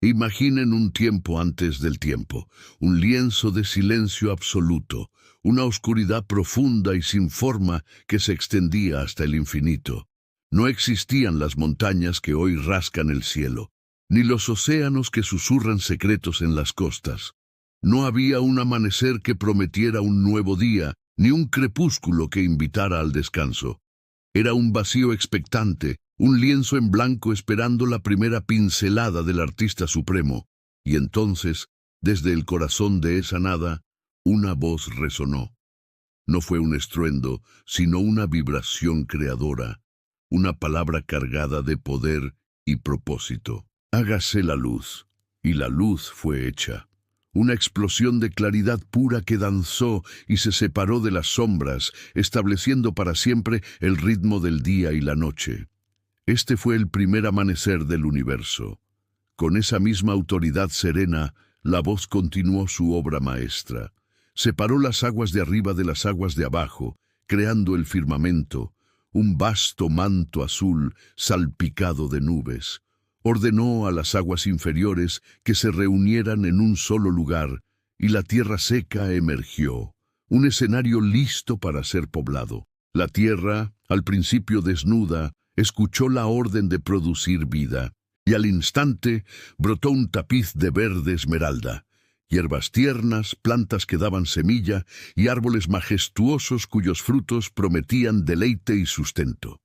Imaginen un tiempo antes del tiempo, un lienzo de silencio absoluto, una oscuridad profunda y sin forma que se extendía hasta el infinito. No existían las montañas que hoy rascan el cielo, ni los océanos que susurran secretos en las costas. No había un amanecer que prometiera un nuevo día, ni un crepúsculo que invitara al descanso. Era un vacío expectante, un lienzo en blanco esperando la primera pincelada del artista supremo. Y entonces, desde el corazón de esa nada, una voz resonó. No fue un estruendo, sino una vibración creadora, una palabra cargada de poder y propósito. Hágase la luz. Y la luz fue hecha. Una explosión de claridad pura que danzó y se separó de las sombras, estableciendo para siempre el ritmo del día y la noche. Este fue el primer amanecer del universo. Con esa misma autoridad serena, la voz continuó su obra maestra. Separó las aguas de arriba de las aguas de abajo, creando el firmamento, un vasto manto azul salpicado de nubes. Ordenó a las aguas inferiores que se reunieran en un solo lugar, y la tierra seca emergió, un escenario listo para ser poblado. La tierra, al principio desnuda, escuchó la orden de producir vida, y al instante brotó un tapiz de verde esmeralda, hierbas tiernas, plantas que daban semilla y árboles majestuosos cuyos frutos prometían deleite y sustento.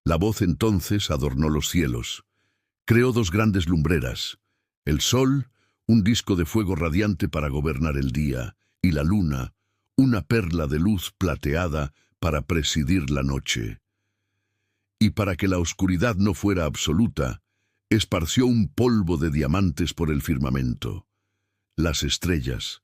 La voz entonces adornó los cielos. Creó dos grandes lumbreras, el sol, un disco de fuego radiante para gobernar el día, y la luna, una perla de luz plateada para presidir la noche. Y para que la oscuridad no fuera absoluta, esparció un polvo de diamantes por el firmamento. Las estrellas,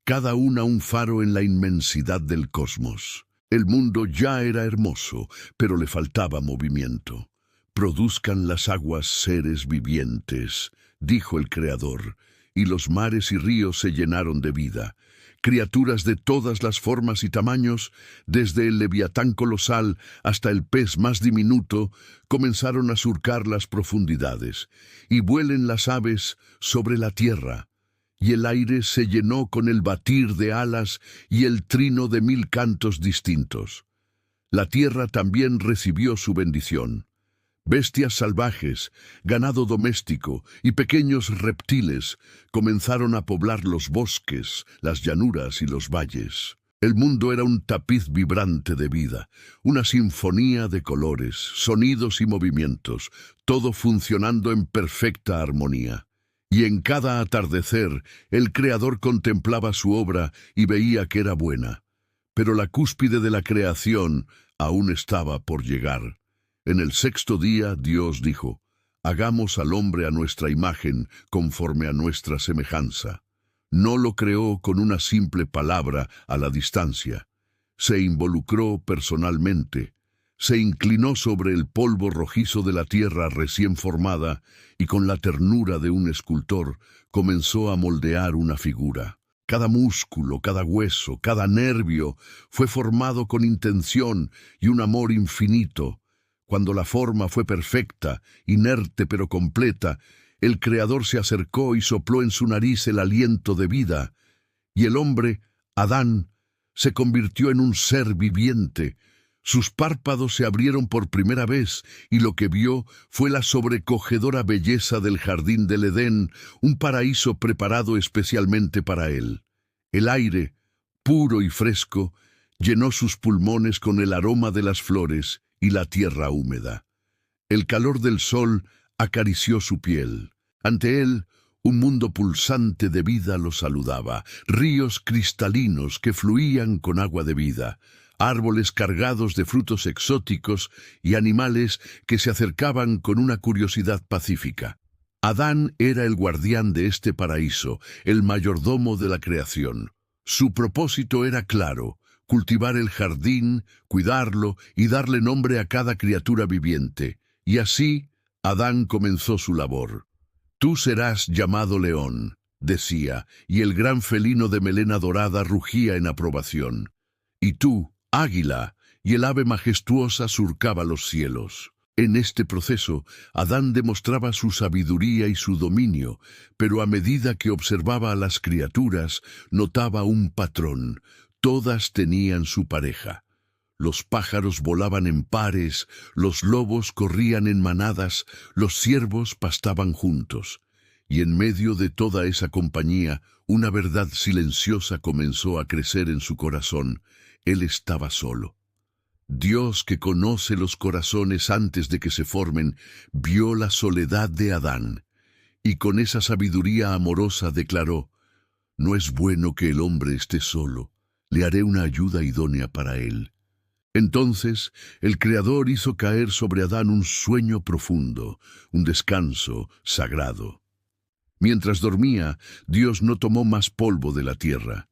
cada una un faro en la inmensidad del cosmos. El mundo ya era hermoso, pero le faltaba movimiento. Produzcan las aguas seres vivientes, dijo el Creador, y los mares y ríos se llenaron de vida. Criaturas de todas las formas y tamaños, desde el leviatán colosal hasta el pez más diminuto, comenzaron a surcar las profundidades, y vuelen las aves sobre la tierra, y el aire se llenó con el batir de alas y el trino de 1000 cantos distintos. La tierra también recibió su bendición. Bestias salvajes, ganado doméstico y pequeños reptiles comenzaron a poblar los bosques, las llanuras y los valles. El mundo era un tapiz vibrante de vida, una sinfonía de colores, sonidos y movimientos, todo funcionando en perfecta armonía. Y en cada atardecer, el Creador contemplaba su obra y veía que era buena. Pero la cúspide de la creación aún estaba por llegar. En el sexto día Dios dijo, hagamos al hombre a nuestra imagen, conforme a nuestra semejanza. No lo creó con una simple palabra a la distancia. Se involucró personalmente, se inclinó sobre el polvo rojizo de la tierra recién formada y con la ternura de un escultor comenzó a moldear una figura. Cada músculo, cada hueso, cada nervio fue formado con intención y un amor infinito. Cuando la forma fue perfecta, inerte pero completa, el Creador se acercó y sopló en su nariz el aliento de vida, y el hombre, Adán, se convirtió en un ser viviente. Sus párpados se abrieron por primera vez, y lo que vio fue la sobrecogedora belleza del jardín del Edén, un paraíso preparado especialmente para él. El aire, puro y fresco, llenó sus pulmones con el aroma de las flores y la tierra húmeda. El calor del sol acarició su piel. Ante él, un mundo pulsante de vida lo saludaba, ríos cristalinos que fluían con agua de vida, árboles cargados de frutos exóticos y animales que se acercaban con una curiosidad pacífica. Adán era el guardián de este paraíso, el mayordomo de la creación. Su propósito era claro: cultivar el jardín, cuidarlo y darle nombre a cada criatura viviente. Y así, Adán comenzó su labor. Tú serás llamado león, decía, y el gran felino de melena dorada rugía en aprobación. Y tú, águila, y el ave majestuosa surcaba los cielos. En este proceso, Adán demostraba su sabiduría y su dominio, pero a medida que observaba a las criaturas, notaba un patrón. Todas tenían su pareja. Los pájaros volaban en pares, los lobos corrían en manadas, los ciervos pastaban juntos. Y en medio de toda esa compañía, una verdad silenciosa comenzó a crecer en su corazón. Él estaba solo. Dios, que conoce los corazones antes de que se formen, vio la soledad de Adán, y con esa sabiduría amorosa declaró: «No es bueno que el hombre esté solo, le haré una ayuda idónea para él». Entonces, el Creador hizo caer sobre Adán un sueño profundo, un descanso sagrado. Mientras dormía, Dios no tomó más polvo de la tierra.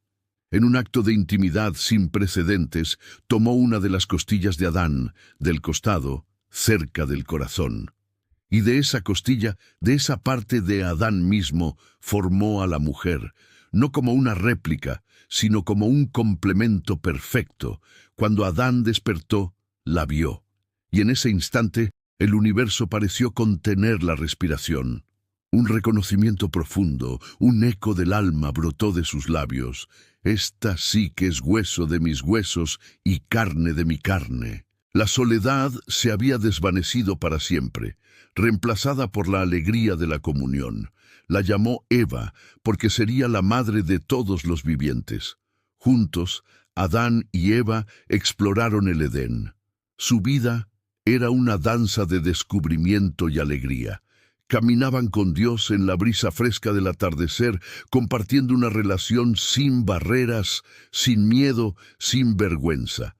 En un acto de intimidad sin precedentes, tomó una de las costillas de Adán, del costado, cerca del corazón. Y de esa costilla, de esa parte de Adán mismo, formó a la mujer, no como una réplica, sino como un complemento perfecto. Cuando Adán despertó, la vio, y en ese instante el universo pareció contener la respiración. Un reconocimiento profundo, un eco del alma brotó de sus labios. «Esta sí que es hueso de mis huesos y carne de mi carne». La soledad se había desvanecido para siempre, reemplazada por la alegría de la comunión. La llamó Eva, porque sería la madre de todos los vivientes. Juntos, Adán y Eva exploraron el Edén. Su vida era una danza de descubrimiento y alegría. Caminaban con Dios en la brisa fresca del atardecer, compartiendo una relación sin barreras, sin miedo, sin vergüenza.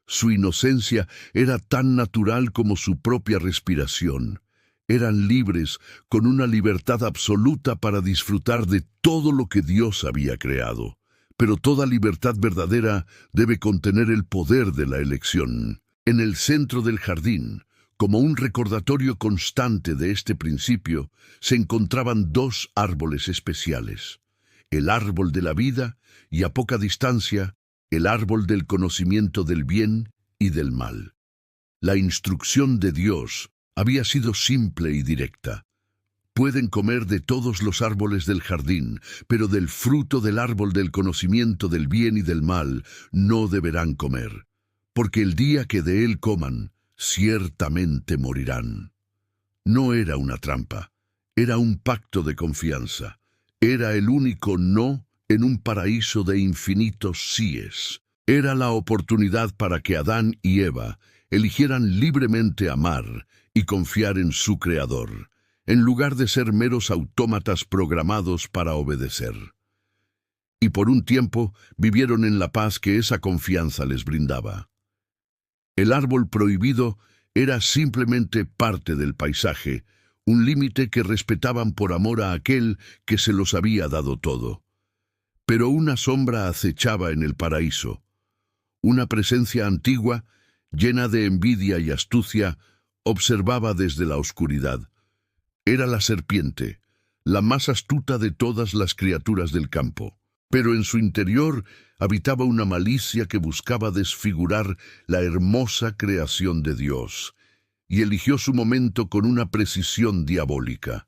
Su inocencia era tan natural como su propia respiración. Eran libres, con una libertad absoluta para disfrutar de todo lo que Dios había creado. Pero toda libertad verdadera debe contener el poder de la elección. En el centro del jardín, como un recordatorio constante de este principio, se encontraban dos árboles especiales: el árbol de la vida y, a poca distancia, el árbol del conocimiento del bien y del mal. La instrucción de Dios había sido simple y directa. Pueden comer de todos los árboles del jardín, pero del fruto del árbol del conocimiento del bien y del mal no deberán comer, porque el día que de él coman, ciertamente morirán. No era una trampa, era un pacto de confianza. Era el único no en un paraíso de infinitos síes. Era la oportunidad para que Adán y Eva eligieran libremente amar y confiar en su Creador, en lugar de ser meros autómatas programados para obedecer. Y por un tiempo vivieron en la paz que esa confianza les brindaba. El árbol prohibido era simplemente parte del paisaje, un límite que respetaban por amor a aquel que se los había dado todo. Pero una sombra acechaba en el paraíso. Una presencia antigua, llena de envidia y astucia, observaba desde la oscuridad. Era la serpiente, la más astuta de todas las criaturas del campo. Pero en su interior habitaba una malicia que buscaba desfigurar la hermosa creación de Dios, y eligió su momento con una precisión diabólica.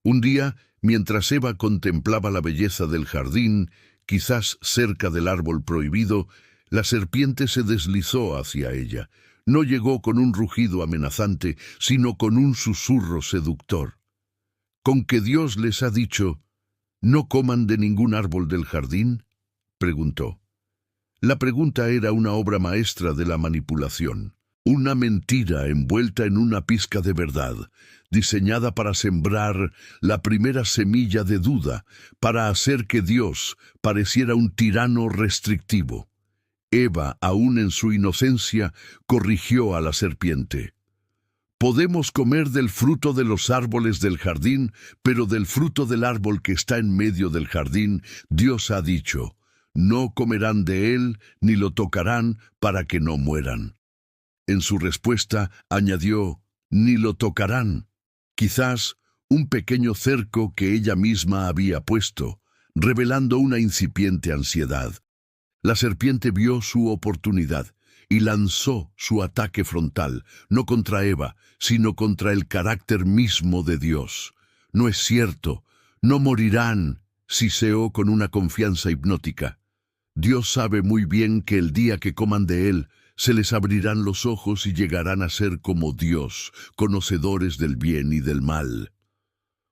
Un día, mientras Eva contemplaba la belleza del jardín, quizás cerca del árbol prohibido, la serpiente se deslizó hacia ella. No llegó con un rugido amenazante, sino con un susurro seductor. «¿Con que Dios les ha dicho: no coman de ningún árbol del jardín?», preguntó. La pregunta era una obra maestra de la manipulación. Una mentira envuelta en una pizca de verdad, diseñada para sembrar la primera semilla de duda, para hacer que Dios pareciera un tirano restrictivo. Eva, aún en su inocencia, corrigió a la serpiente. «Podemos comer del fruto de los árboles del jardín, pero del fruto del árbol que está en medio del jardín, Dios ha dicho: no comerán de él ni lo tocarán para que no mueran». En su respuesta añadió: «ni lo tocarán». Quizás un pequeño cerco que ella misma había puesto, revelando una incipiente ansiedad. La serpiente vio su oportunidad y lanzó su ataque frontal, no contra Eva, sino contra el carácter mismo de Dios. No es cierto, no morirán, siseó con una confianza hipnótica. Dios sabe muy bien que el día que coman de él, se les abrirán los ojos y llegarán a ser como Dios, conocedores del bien y del mal.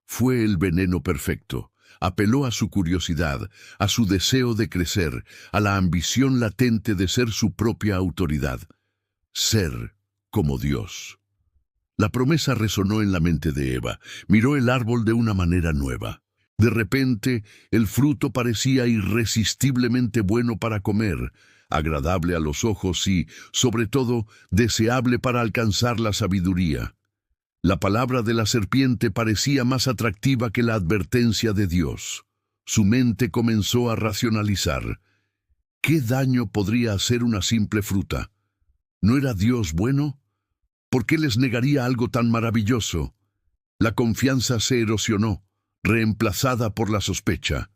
Fue el veneno perfecto. Apeló a su curiosidad, a su deseo de crecer, a la ambición latente de ser su propia autoridad. Ser como Dios. La promesa resonó en la mente de Eva. Miró el árbol de una manera nueva. De repente, el fruto parecía irresistiblemente bueno para comer, agradable a los ojos y, sobre todo, deseable para alcanzar la sabiduría. La palabra de la serpiente parecía más atractiva que la advertencia de Dios. Su mente comenzó a racionalizar. ¿Qué daño podría hacer una simple fruta? ¿No era Dios bueno? ¿Por qué les negaría algo tan maravilloso? La confianza se erosionó, reemplazada por la sospecha.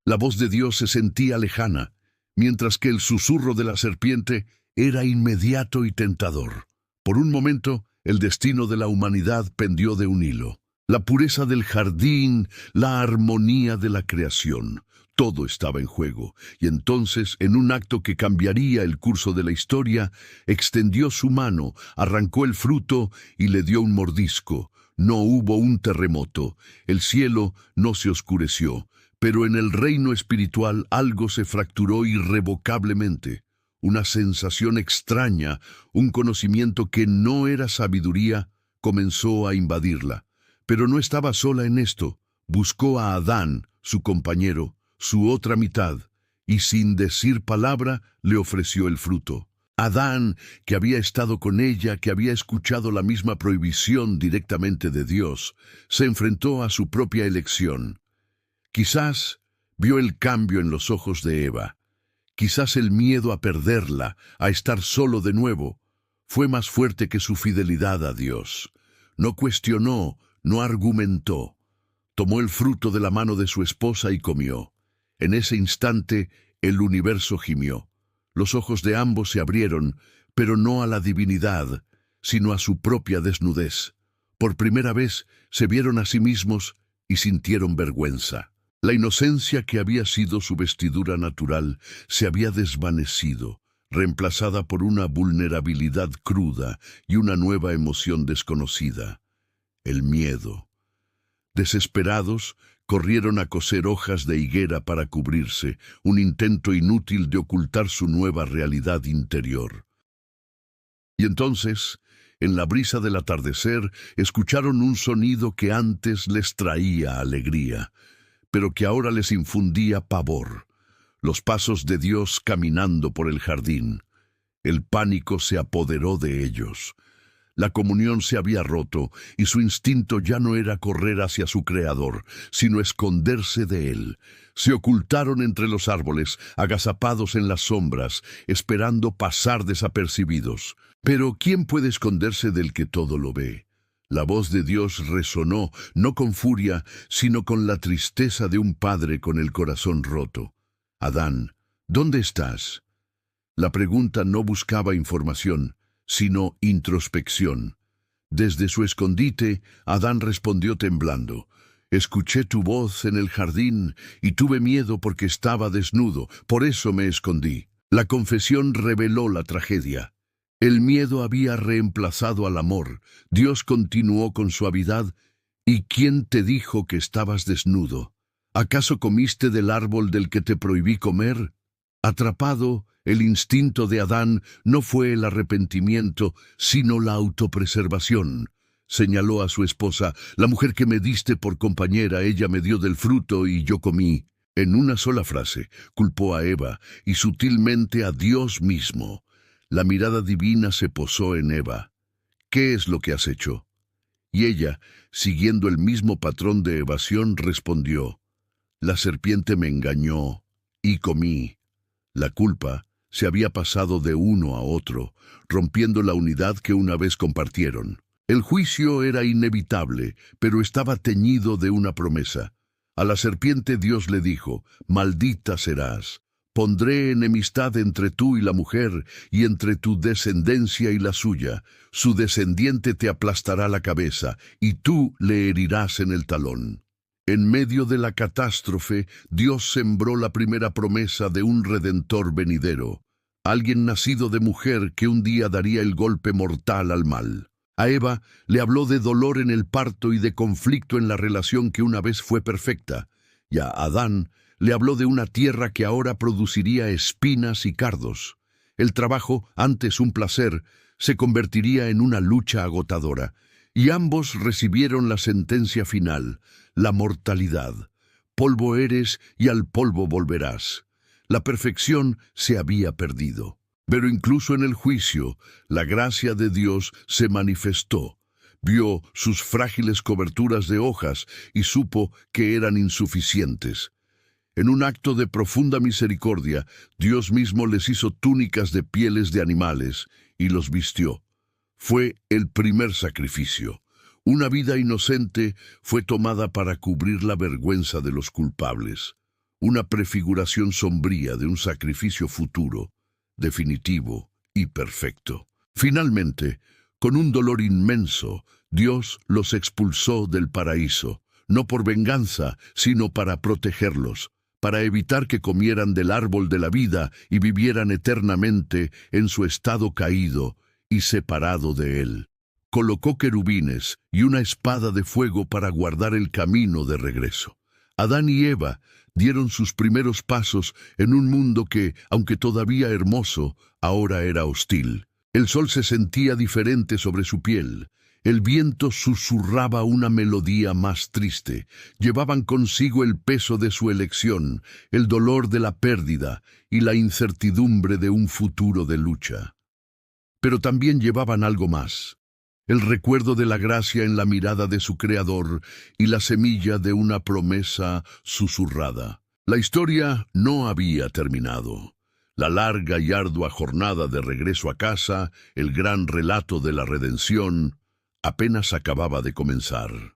La voz de Dios se sentía lejana, mientras que el susurro de la serpiente era inmediato y tentador. Por un momento, el destino de la humanidad pendió de un hilo. La pureza del jardín, la armonía de la creación, todo estaba en juego. Y entonces, en un acto que cambiaría el curso de la historia, extendió su mano, arrancó el fruto y le dio un mordisco. No hubo un terremoto, el cielo no se oscureció, pero en el reino espiritual algo se fracturó irrevocablemente. Una sensación extraña, un conocimiento que no era sabiduría, comenzó a invadirla. Pero no estaba sola en esto. Buscó a Adán, su compañero, su otra mitad, y sin decir palabra le ofreció el fruto. Adán, que había estado con ella, que había escuchado la misma prohibición directamente de Dios, se enfrentó a su propia elección. Quizás vio el cambio en los ojos de Eva. Quizás el miedo a perderla, a estar solo de nuevo, fue más fuerte que su fidelidad a Dios. No cuestionó, no argumentó. Tomó el fruto de la mano de su esposa y comió. En ese instante, el universo gimió. Los ojos de ambos se abrieron, pero no a la divinidad, sino a su propia desnudez. Por primera vez se vieron a sí mismos y sintieron vergüenza. La inocencia que había sido su vestidura natural se había desvanecido, reemplazada por una vulnerabilidad cruda y una nueva emoción desconocida: el miedo. Desesperados, corrieron a coser hojas de higuera para cubrirse, un intento inútil de ocultar su nueva realidad interior. Y entonces, en la brisa del atardecer, escucharon un sonido que antes les traía alegría, pero que ahora les infundía pavor: los pasos de Dios caminando por el jardín. El pánico se apoderó de ellos. La comunión se había roto, y su instinto ya no era correr hacia su Creador, sino esconderse de él. Se ocultaron entre los árboles, agazapados en las sombras, esperando pasar desapercibidos. Pero ¿quién puede esconderse del que todo lo ve? La voz de Dios resonó, no con furia, sino con la tristeza de un padre con el corazón roto. Adán, ¿dónde estás? La pregunta no buscaba información, sino introspección. Desde su escondite, Adán respondió temblando: escuché tu voz en el jardín y tuve miedo porque estaba desnudo, por eso me escondí. La confesión reveló la tragedia. El miedo había reemplazado al amor. Dios continuó con suavidad: ¿y quién te dijo que estabas desnudo? ¿Acaso comiste del árbol del que te prohibí comer? Atrapado, el instinto de Adán no fue el arrepentimiento, sino la autopreservación. Señaló a su esposa: la mujer que me diste por compañera, ella me dio del fruto y yo comí. En una sola frase, culpó a Eva y sutilmente a Dios mismo. La mirada divina se posó en Eva. ¿Qué es lo que has hecho? Y ella, siguiendo el mismo patrón de evasión, respondió: la serpiente me engañó y comí. La culpa se había pasado de uno a otro, rompiendo la unidad que una vez compartieron. El juicio era inevitable, pero estaba teñido de una promesa. A la serpiente Dios le dijo: maldita serás, Pondré enemistad entre tú y la mujer, y entre tu descendencia y la suya. Su descendiente te aplastará la cabeza, y tú le herirás en el talón. En medio de la catástrofe, Dios sembró la primera promesa de un Redentor venidero, alguien nacido de mujer que un día daría el golpe mortal al mal. A Eva le habló de dolor en el parto y de conflicto en la relación que una vez fue perfecta, y a Adán le habló de una tierra que ahora produciría espinas y cardos. El trabajo, antes un placer, se convertiría en una lucha agotadora, y ambos recibieron la sentencia final, la mortalidad. Polvo eres y al polvo volverás. La perfección se había perdido. Pero incluso en el juicio, la gracia de Dios se manifestó. Vio sus frágiles coberturas de hojas y supo que eran insuficientes. En un acto de profunda misericordia, Dios mismo les hizo túnicas de pieles de animales y los vistió. Fue el primer sacrificio. Una vida inocente fue tomada para cubrir la vergüenza de los culpables. Una prefiguración sombría de un sacrificio futuro, definitivo y perfecto. Finalmente, con un dolor inmenso, Dios los expulsó del paraíso, no por venganza, sino para protegerlos, para evitar que comieran del árbol de la vida y vivieran eternamente en su estado caído y separado de él. Colocó querubines y una espada de fuego para guardar el camino de regreso. Adán y Eva dieron sus primeros pasos en un mundo que, aunque todavía hermoso, ahora era hostil. El sol se sentía diferente sobre su piel. El viento susurraba una melodía más triste. Llevaban consigo el peso de su elección, el dolor de la pérdida y la incertidumbre de un futuro de lucha. Pero también llevaban algo más. El recuerdo de la gracia en la mirada de su Creador y la semilla de una promesa susurrada. La historia no había terminado. La larga y ardua jornada de regreso a casa, el gran relato de la redención, apenas acababa de comenzar.